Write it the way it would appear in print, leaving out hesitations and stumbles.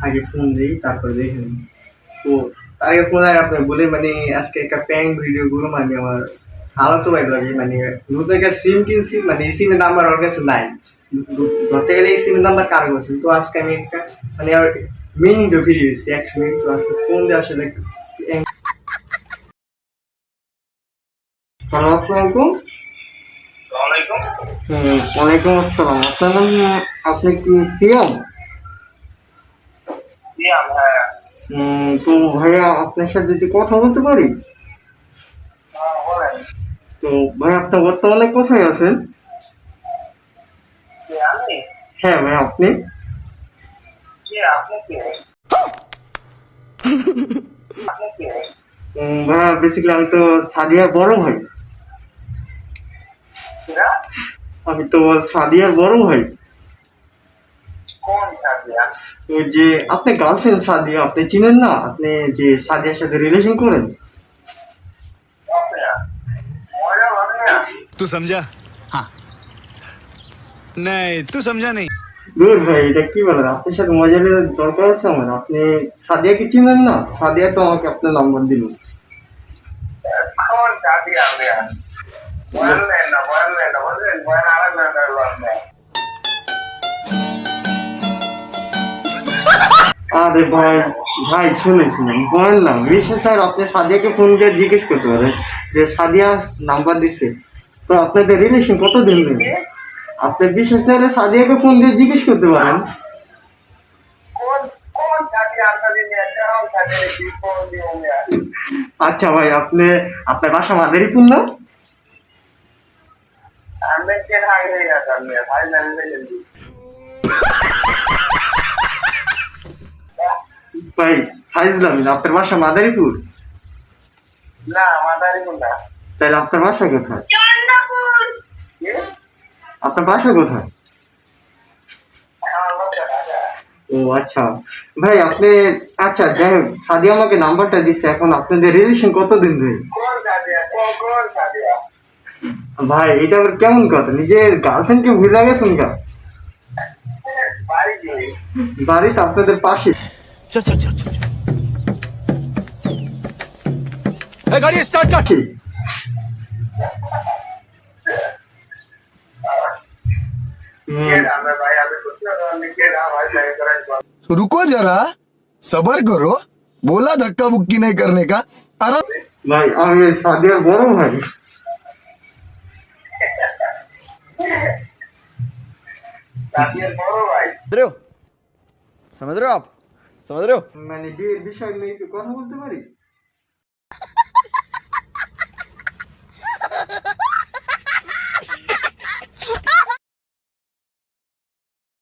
আগে ফোন দিই তারপরে দেখে নিই। তো তার আগে ফোন আর আপনার বলে মানে আজকে একটা প্র্যাঙ্ক ভিডিও গুলো মানে আমার খালাতো ভাই লাগে মানে নতুন একটা সিম কিনছি মানে এই সিমের নাম্বার ওর কাছে নাই। ধরতে গেলে এই সিমের নাম্বার কার কাছে, তো আজকে আমি একটা মানে আর মিনিট ফিরে গেছি 100 মিনিট, তো আজকে ফোন দিয়ে আসলে সালাম আলাইকুম। ওয়ালাইকুম আসসালাম। আপনার নাম, আপনি কি সিয়াম? তো ভাইয়া আপনার সাথে যদি কথা বলতে পারি? তো ভাই আপনি বর্তমানে কোথায় আছেন? হ্যাঁ ভাই আপনি। ভাইয়া বেসিক্যালি আমি তো সাদিয়ার বড় ভাই। আমি তো সাদিয়ার বড় ভাই। ওই যে আপনি গার্লফ্রেন্ড সাদিয়া, আপনি চিনেন না? আপনি যে সাদিয়ার সাথে রিলেশন করেন। तू समझा? हाँ। नहीं तू समझा नहीं। দূর ভাই, এটা কি বলেন? আপনার সাথে মজা নেওয়ার দরকার আছে আমার? আপনি সাদিয়াকে চিনেন না? সাদিয়া তো আমাকে আপনার নাম্বার দিল। আরে ভাই, ভাই শুনে শুনেন বলেন না, বিশেষ স্যার আপনি সাদিয়াকে ফোন দিয়ে জিজ্ঞেস করতে পারেন যে সাদিয়া নাম্বার দিচ্ছে। তো আপনাদের রিলেশন কতদিন ধরে? আপনি বিশেষ স্যার সাদিয়াকে ফোন দিয়ে জিজ্ঞেস করতে পারেন। আচ্ছা ভাই, আপনি আপনার বাসা মাদারীপুর না? ভাই ফাইজলাম না, আপনার বাসা মাদারীপুর? তাহলে আপনার বাসা কোথায়? আপনার বাসা কোথায়? ও আচ্ছা ভাই আপনি, আচ্ছা যাই হোক, সাদিয়া আমাকে নাম্বারটা দিচ্ছে। এখন আপনাদের রিলেশন কতদিন ধরে? ভাই এটা আবার কেমন কথা? নিজের গার্লফ্রেন্ডকে ভুলে গেছেন কা? বাড়ি তো আপনাদের পাশে। चल चल चल चल ए, गाड़ी स्टार्ट कर। रुको जरा, सबर करो। बोला धक्का बुक्की नहीं करने का। आराम। ভাই আমি সাদিয়ার বড় ভাই। समझ रहे हो? समझ रहे हो आप? समझ रहे हो? মানে বিয়ের বিষয় নিয়ে একটু কথা বলতে পারি?